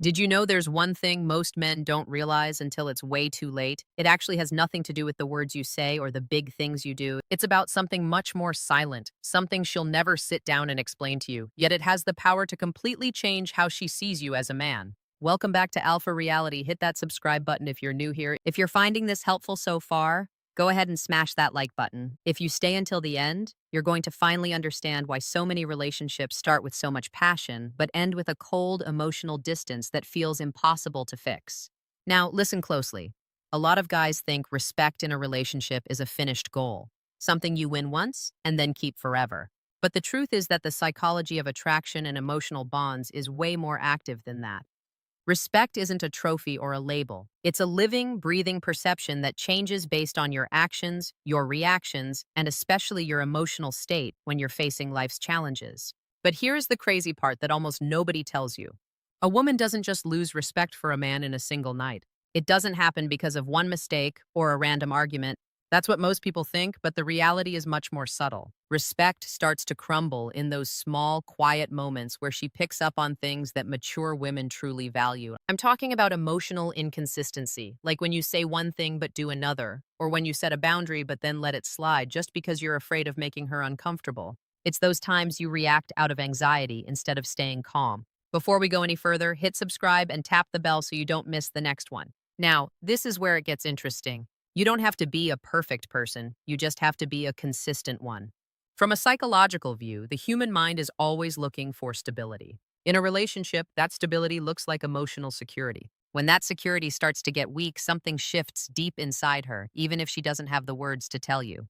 Did you know there's one thing most men don't realize until it's way too late? It actually has nothing to do with the words you say or the big things you do. It's about something much more silent, something she'll never sit down and explain to you, yet it has the power to completely change how she sees you as a man. Welcome back to Alpha Reality. Hit that subscribe button if you're new here. If you're finding this helpful so far, go ahead and smash that like button. If you stay until the end, you're going to finally understand why so many relationships start with so much passion, but end with a cold, emotional distance that feels impossible to fix. Now, listen closely. A lot of guys think respect in a relationship is a finished goal, something you win once and then keep forever. But the truth is that the psychology of attraction and emotional bonds is way more active than that. Respect isn't a trophy or a label. It's a living, breathing perception that changes based on your actions, your reactions, and especially your emotional state when you're facing life's challenges. But here's the crazy part that almost nobody tells you. A woman doesn't just lose respect for a man in a single night. It doesn't happen because of one mistake or a random argument. That's what most people think, but the reality is much more subtle. Respect starts to crumble in those small, quiet moments where she picks up on things that mature women truly value. I'm talking about emotional inconsistency, like when you say one thing but do another, or when you set a boundary but then let it slide just because you're afraid of making her uncomfortable. It's those times you react out of anxiety instead of staying calm. Before we go any further, hit subscribe and tap the bell so you don't miss the next one. Now, this is where it gets interesting. You don't have to be a perfect person, you just have to be a consistent one. From a psychological view, the human mind is always looking for stability. In a relationship, that stability looks like emotional security. When that security starts to get weak, something shifts deep inside her, even if she doesn't have the words to tell you.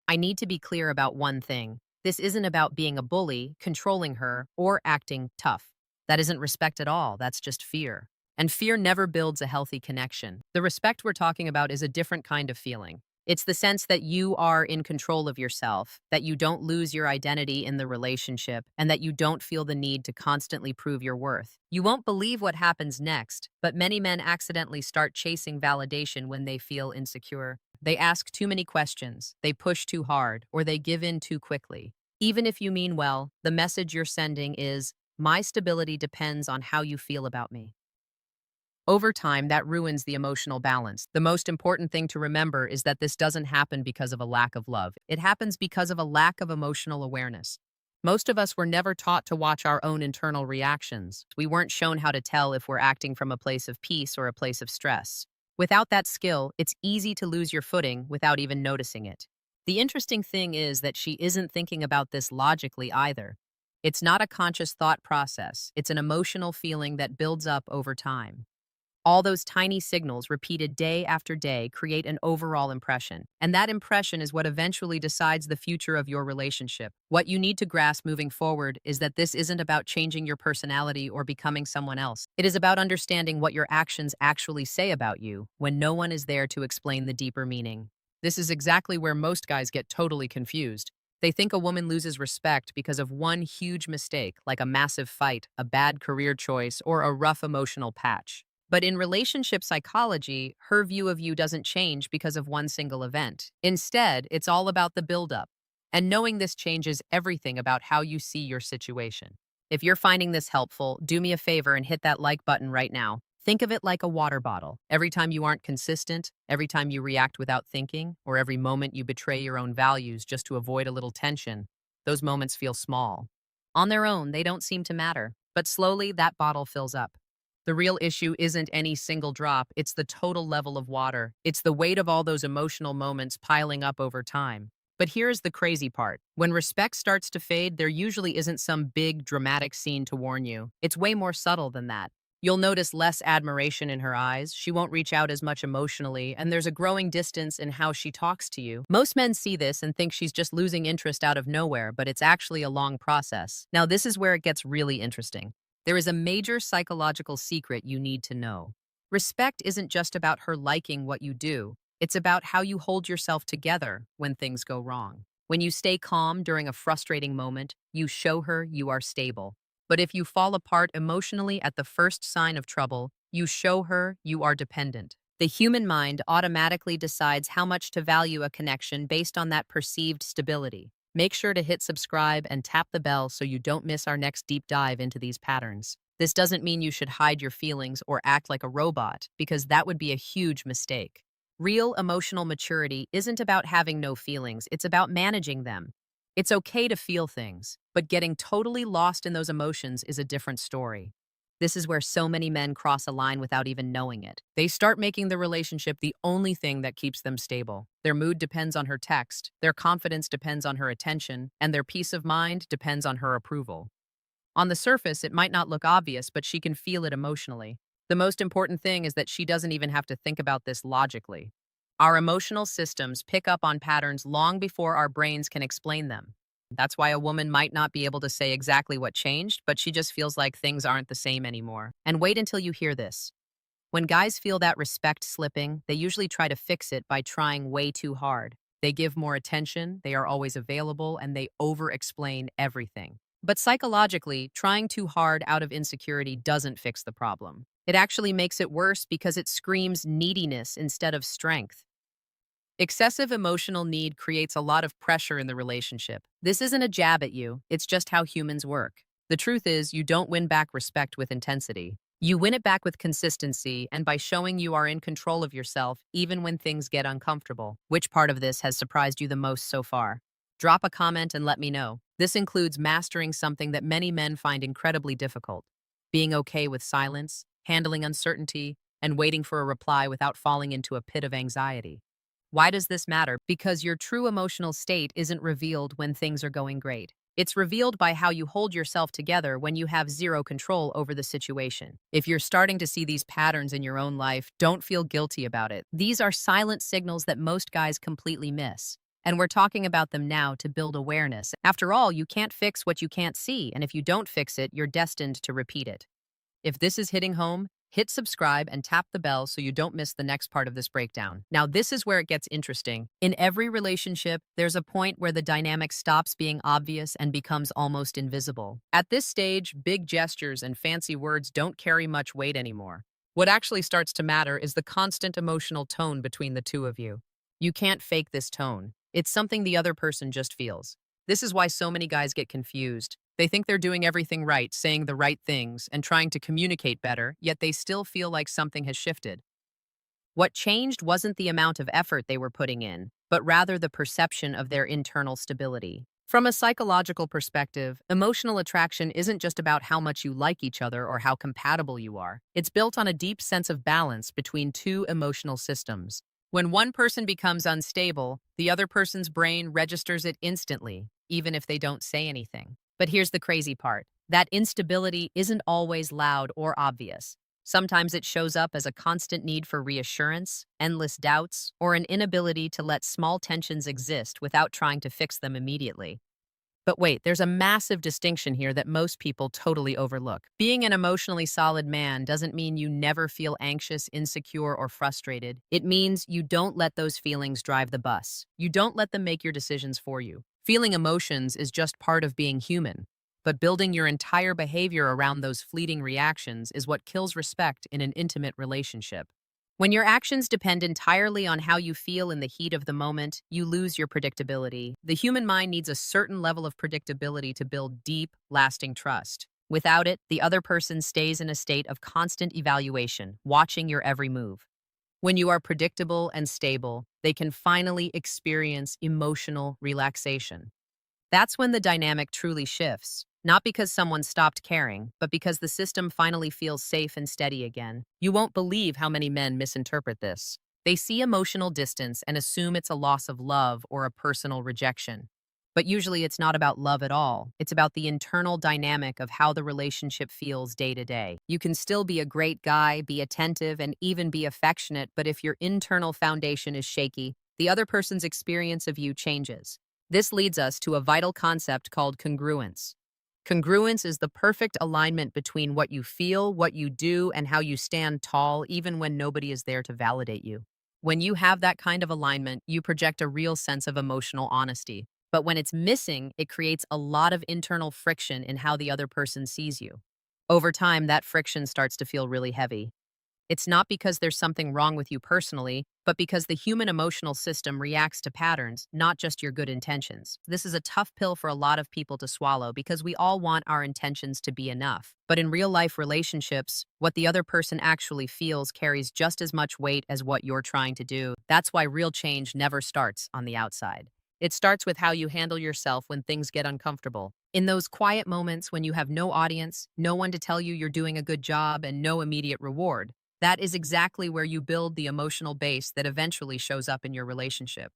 I need to be clear about one thing. This isn't about being a bully, controlling her, or acting tough. That isn't respect at all, that's just fear. And fear never builds a healthy connection. The respect we're talking about is a different kind of feeling. It's the sense that you are in control of yourself, that you don't lose your identity in the relationship, and that you don't feel the need to constantly prove your worth. You won't believe what happens next, but many men accidentally start chasing validation when they feel insecure. They ask too many questions, they push too hard, or they give in too quickly. Even if you mean well, the message you're sending is, my stability depends on how you feel about me. Over time, that ruins the emotional balance. The most important thing to remember is that this doesn't happen because of a lack of love. It happens because of a lack of emotional awareness. Most of us were never taught to watch our own internal reactions. We weren't shown how to tell if we're acting from a place of peace or a place of stress. Without that skill, it's easy to lose your footing without even noticing it. The interesting thing is that she isn't thinking about this logically either. It's not a conscious thought process. It's an emotional feeling that builds up over time. All those tiny signals repeated day after day create an overall impression. And that impression is what eventually decides the future of your relationship. What you need to grasp moving forward is that this isn't about changing your personality or becoming someone else. It is about understanding what your actions actually say about you when no one is there to explain the deeper meaning. This is exactly where most guys get totally confused. They think a woman loses respect because of one huge mistake, like a massive fight, a bad career choice, or a rough emotional patch. But in relationship psychology, her view of you doesn't change because of one single event. Instead, it's all about the buildup. And knowing this changes everything about how you see your situation. If you're finding this helpful, do me a favor and hit that like button right now. Think of it like a water bottle. Every time you aren't consistent, every time you react without thinking, or every moment you betray your own values just to avoid a little tension, those moments feel small. On their own, they don't seem to matter. But slowly, that bottle fills up. The real issue isn't any single drop, it's the total level of water. It's the weight of all those emotional moments piling up over time. But here's the crazy part. When respect starts to fade, there usually isn't some big, dramatic scene to warn you. It's way more subtle than that. You'll notice less admiration in her eyes, she won't reach out as much emotionally, and there's a growing distance in how she talks to you. Most men see this and think she's just losing interest out of nowhere, but it's actually a long process. Now, this is where it gets really interesting. There is a major psychological secret you need to know. Respect isn't just about her liking what you do. It's about how you hold yourself together when things go wrong. When you stay calm during a frustrating moment, you show her you are stable. But if you fall apart emotionally at the first sign of trouble, you show her you are dependent. The human mind automatically decides how much to value a connection based on that perceived stability. Make sure to hit subscribe and tap the bell so you don't miss our next deep dive into these patterns. This doesn't mean you should hide your feelings or act like a robot, because that would be a huge mistake. Real emotional maturity isn't about having no feelings, it's about managing them. It's okay to feel things, but getting totally lost in those emotions is a different story. This is where so many men cross a line without even knowing it. They start making the relationship the only thing that keeps them stable. Their mood depends on her text, their confidence depends on her attention, and their peace of mind depends on her approval. On the surface, it might not look obvious, but she can feel it emotionally. The most important thing is that she doesn't even have to think about this logically. Our emotional systems pick up on patterns long before our brains can explain them. That's why a woman might not be able to say exactly what changed, but she just feels like things aren't the same anymore. And wait until you hear this. When guys feel that respect slipping, they usually try to fix it by trying way too hard. They give more attention, they are always available, and they over-explain everything. But psychologically, trying too hard out of insecurity doesn't fix the problem. It actually makes it worse because it screams neediness instead of strength. Excessive emotional need creates a lot of pressure in the relationship. This isn't a jab at you, it's just how humans work. The truth is, you don't win back respect with intensity. You win it back with consistency and by showing you are in control of yourself even when things get uncomfortable. Which part of this has surprised you the most so far? Drop a comment and let me know. This includes mastering something that many men find incredibly difficult: being okay with silence, handling uncertainty, and waiting for a reply without falling into a pit of anxiety. Why does this matter? Because your true emotional state isn't revealed when things are going great. It's revealed by how you hold yourself together when you have zero control over the situation. If you're starting to see these patterns in your own life, don't feel guilty about it. These are silent signals that most guys completely miss. And we're talking about them now to build awareness. After all, you can't fix what you can't see, and if you don't fix it, you're destined to repeat it. If this is hitting home, hit subscribe and tap the bell so you don't miss the next part of this breakdown. Now, this is where it gets interesting. In every relationship, there's a point where the dynamic stops being obvious and becomes almost invisible. At this stage, big gestures and fancy words don't carry much weight anymore. What actually starts to matter is the constant emotional tone between the two of you. You can't fake this tone. It's something the other person just feels. This is why so many guys get confused. They think they're doing everything right, saying the right things, and trying to communicate better, yet they still feel like something has shifted. What changed wasn't the amount of effort they were putting in, but rather the perception of their internal stability. From a psychological perspective, emotional attraction isn't just about how much you like each other or how compatible you are. It's built on a deep sense of balance between two emotional systems. When one person becomes unstable, the other person's brain registers it instantly, even if they don't say anything. But here's the crazy part. That instability isn't always loud or obvious. Sometimes it shows up as a constant need for reassurance, endless doubts, or an inability to let small tensions exist without trying to fix them immediately. But wait, there's a massive distinction here that most people totally overlook. Being an emotionally solid man doesn't mean you never feel anxious, insecure, or frustrated. It means you don't let those feelings drive the bus. You don't let them make your decisions for you. Feeling emotions is just part of being human. But building your entire behavior around those fleeting reactions is what kills respect in an intimate relationship. When your actions depend entirely on how you feel in the heat of the moment, you lose your predictability. The human mind needs a certain level of predictability to build deep, lasting trust. Without it, the other person stays in a state of constant evaluation, watching your every move. When you are predictable and stable, they can finally experience emotional relaxation. That's when the dynamic truly shifts. Not because someone stopped caring, but because the system finally feels safe and steady again. You won't believe how many men misinterpret this. They see emotional distance and assume it's a loss of love or a personal rejection. But usually it's not about love at all. It's about the internal dynamic of how the relationship feels day to day. You can still be a great guy, be attentive, and even be affectionate, but if your internal foundation is shaky, the other person's experience of you changes. This leads us to a vital concept called congruence. Congruence is the perfect alignment between what you feel, what you do, and how you stand tall, even when nobody is there to validate you. When you have that kind of alignment, you project a real sense of emotional honesty. But when it's missing, it creates a lot of internal friction in how the other person sees you. Over time, that friction starts to feel really heavy. It's not because there's something wrong with you personally, but because the human emotional system reacts to patterns, not just your good intentions. This is a tough pill for a lot of people to swallow because we all want our intentions to be enough. But in real life relationships, what the other person actually feels carries just as much weight as what you're trying to do. That's why real change never starts on the outside. It starts with how you handle yourself when things get uncomfortable. In those quiet moments when you have no audience, no one to tell you you're doing a good job, and no immediate reward. That is exactly where you build the emotional base that eventually shows up in your relationship.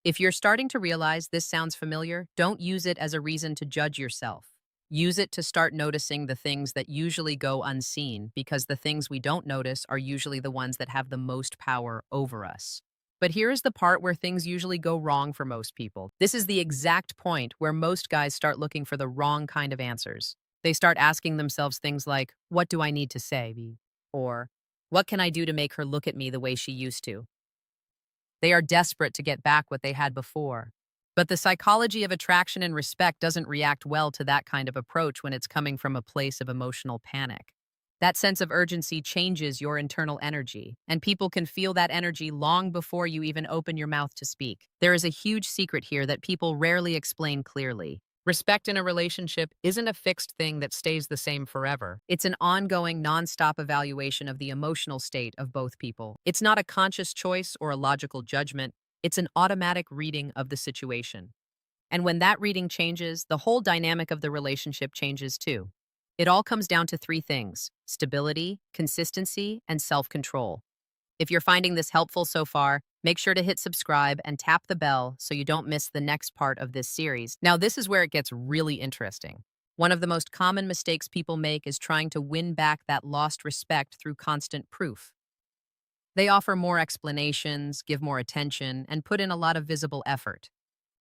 If you're starting to realize this sounds familiar, don't use it as a reason to judge yourself. Use it to start noticing the things that usually go unseen, because the things we don't notice are usually the ones that have the most power over us. But here is the part where things usually go wrong for most people. This is the exact point where most guys start looking for the wrong kind of answers. They start asking themselves things like, "What do I need to say?" Or, "What can I do to make her look at me the way she used to?" They are desperate to get back what they had before. But the psychology of attraction and respect doesn't react well to that kind of approach when it's coming from a place of emotional panic. That sense of urgency changes your internal energy, and people can feel that energy long before you even open your mouth to speak. There is a huge secret here that people rarely explain clearly. Respect in a relationship isn't a fixed thing that stays the same forever. It's an ongoing, nonstop evaluation of the emotional state of both people. It's not a conscious choice or a logical judgment. It's an automatic reading of the situation. And when that reading changes, the whole dynamic of the relationship changes too. It all comes down to three things: stability, consistency, and self-control. If you're finding this helpful so far, make sure to hit subscribe and tap the bell so you don't miss the next part of this series. Now, this is where it gets really interesting. One of the most common mistakes people make is trying to win back that lost respect through constant proof. They offer more explanations, give more attention, and put in a lot of visible effort.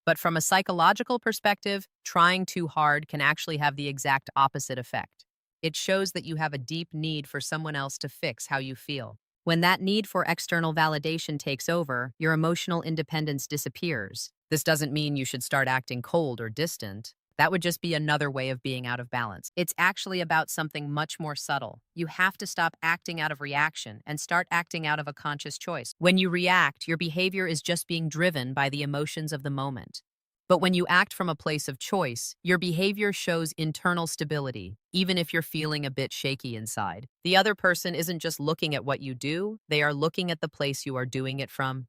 But from a psychological perspective, trying too hard can actually have the exact opposite effect. It shows that you have a deep need for someone else to fix how you feel. When that need for external validation takes over, your emotional independence disappears. This doesn't mean you should start acting cold or distant. That would just be another way of being out of balance. It's actually about something much more subtle. You have to stop acting out of reaction and start acting out of a conscious choice. When you react, your behavior is just being driven by the emotions of the moment. But when you act from a place of choice, your behavior shows internal stability, even if you're feeling a bit shaky inside. The other person isn't just looking at what you do, they are looking at the place you are doing it from.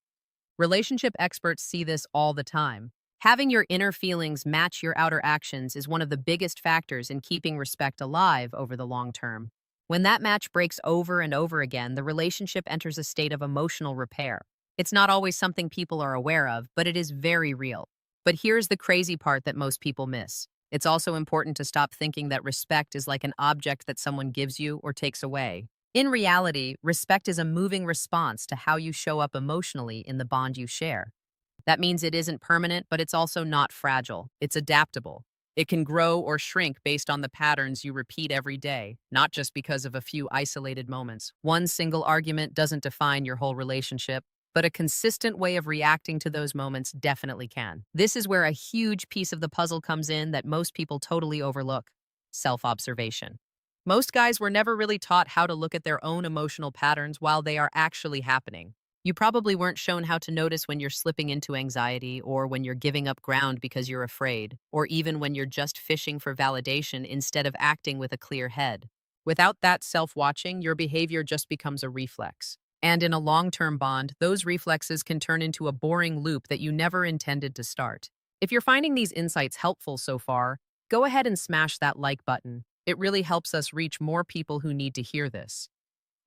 Relationship experts see this all the time. Having your inner feelings match your outer actions is one of the biggest factors in keeping respect alive over the long term. When that match breaks over and over again, the relationship enters a state of emotional repair. It's not always something people are aware of, but it is very real. But here's the crazy part that most people miss. It's also important to stop thinking that respect is like an object that someone gives you or takes away. In reality, respect is a moving response to how you show up emotionally in the bond you share. That means it isn't permanent, but it's also not fragile. It's adaptable. It can grow or shrink based on the patterns you repeat every day, not just because of a few isolated moments. One single argument doesn't define your whole relationship, but a consistent way of reacting to those moments definitely can. This is where a huge piece of the puzzle comes in that most people totally overlook: self-observation. Most guys were never really taught how to look at their own emotional patterns while they are actually happening. You probably weren't shown how to notice when you're slipping into anxiety, or when you're giving up ground because you're afraid, or even when you're just fishing for validation instead of acting with a clear head. Without that self-watching, your behavior just becomes a reflex. And in a long-term bond, those reflexes can turn into a boring loop that you never intended to start. If you're finding these insights helpful so far, go ahead and smash that like button. It really helps us reach more people who need to hear this.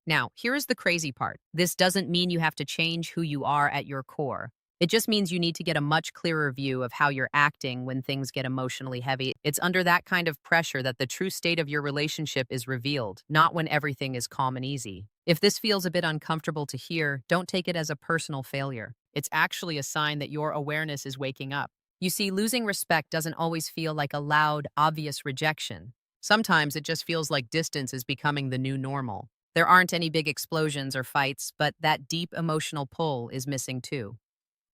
Now, here's the crazy part. This doesn't mean you have to change who you are at your core. It just means you need to get a much clearer view of how you're acting when things get emotionally heavy. It's under that kind of pressure that the true state of your relationship is revealed, not when everything is calm and easy. If this feels a bit uncomfortable to hear, don't take it as a personal failure. It's actually a sign that your awareness is waking up. You see, losing respect doesn't always feel like a loud, obvious rejection. Sometimes it just feels like distance is becoming the new normal. There aren't any big explosions or fights, but that deep emotional pull is missing too.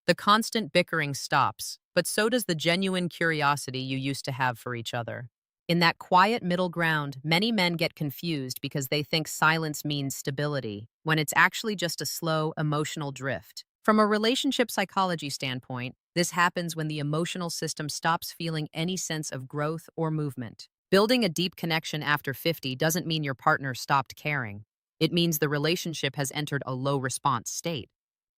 The constant bickering stops, but so does the genuine curiosity you used to have for each other. In that quiet middle ground, many men get confused because they think silence means stability, when it's actually just a slow, emotional drift. From a relationship psychology standpoint, this happens when the emotional system stops feeling any sense of growth or movement. Building a deep connection after 50 doesn't mean your partner stopped caring. It means the relationship has entered a low response state.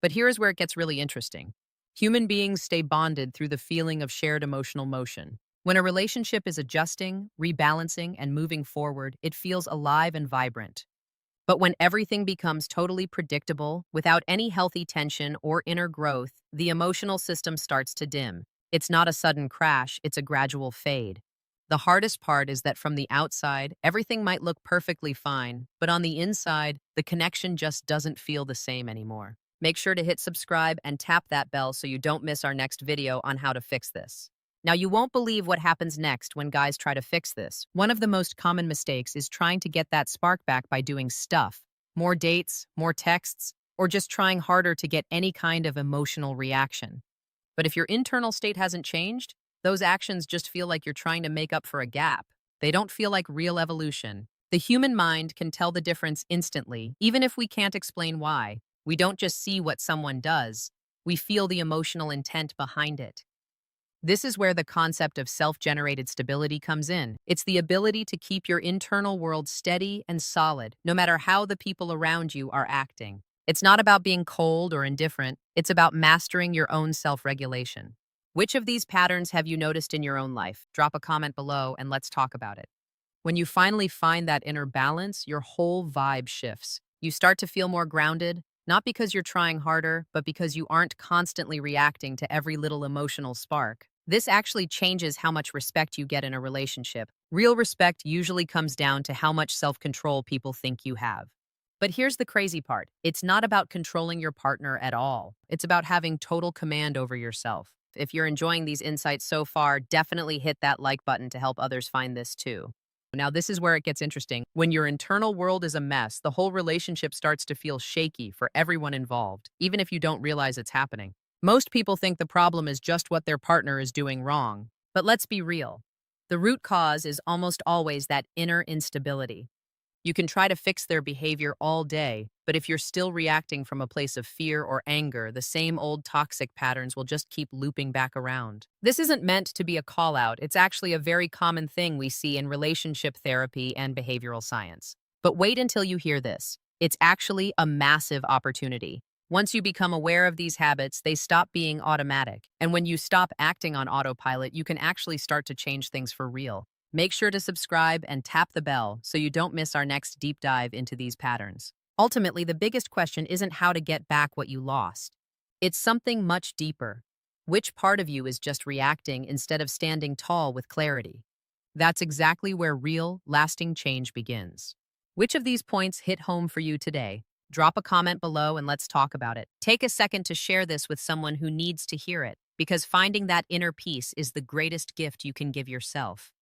But here's where it gets really interesting. Human beings stay bonded through the feeling of shared emotional motion. When a relationship is adjusting, rebalancing, and moving forward, it feels alive and vibrant. But when everything becomes totally predictable, without any healthy tension or inner growth, the emotional system starts to dim. It's not a sudden crash, it's a gradual fade. The hardest part is that from the outside, everything might look perfectly fine, but on the inside, the connection just doesn't feel the same anymore. Make sure to hit subscribe and tap that bell so you don't miss our next video on how to fix this. Now, you won't believe what happens next when guys try to fix this. One of the most common mistakes is trying to get that spark back by doing stuff. More dates, more texts, or just trying harder to get any kind of emotional reaction. But if your internal state hasn't changed, those actions just feel like you're trying to make up for a gap. They don't feel like real evolution. The human mind can tell the difference instantly, even if we can't explain why. We don't just see what someone does, we feel the emotional intent behind it. This is where the concept of self-generated stability comes in. It's the ability to keep your internal world steady and solid, no matter how the people around you are acting. It's not about being cold or indifferent, it's about mastering your own self-regulation. Which of these patterns have you noticed in your own life? Drop a comment below and let's talk about it. When you finally find that inner balance, your whole vibe shifts. You start to feel more grounded, not because you're trying harder, but because you aren't constantly reacting to every little emotional spark. This actually changes how much respect you get in a relationship. Real respect usually comes down to how much self-control people think you have. But here's the crazy part. It's not about controlling your partner at all. It's about having total command over yourself. If you're enjoying these insights so far, definitely hit that like button to help others find this too. Now, this is where it gets interesting. When your internal world is a mess, the whole relationship starts to feel shaky for everyone involved, even if you don't realize it's happening. Most people think the problem is just what their partner is doing wrong. But let's be real. The root cause is almost always that inner instability. You can try to fix their behavior all day, but if you're still reacting from a place of fear or anger, the same old toxic patterns will just keep looping back around. This isn't meant to be a call-out. It's actually a very common thing we see in relationship therapy and behavioral science. But wait until you hear this. It's actually a massive opportunity. Once you become aware of these habits, they stop being automatic. And when you stop acting on autopilot, you can actually start to change things for real. Make sure to subscribe and tap the bell so you don't miss our next deep dive into these patterns. Ultimately, the biggest question isn't how to get back what you lost. It's something much deeper. Which part of you is just reacting instead of standing tall with clarity? That's exactly where real, lasting change begins. Which of these points hit home for you today? Drop a comment below and let's talk about it. Take a second to share this with someone who needs to hear it, because finding that inner peace is the greatest gift you can give yourself.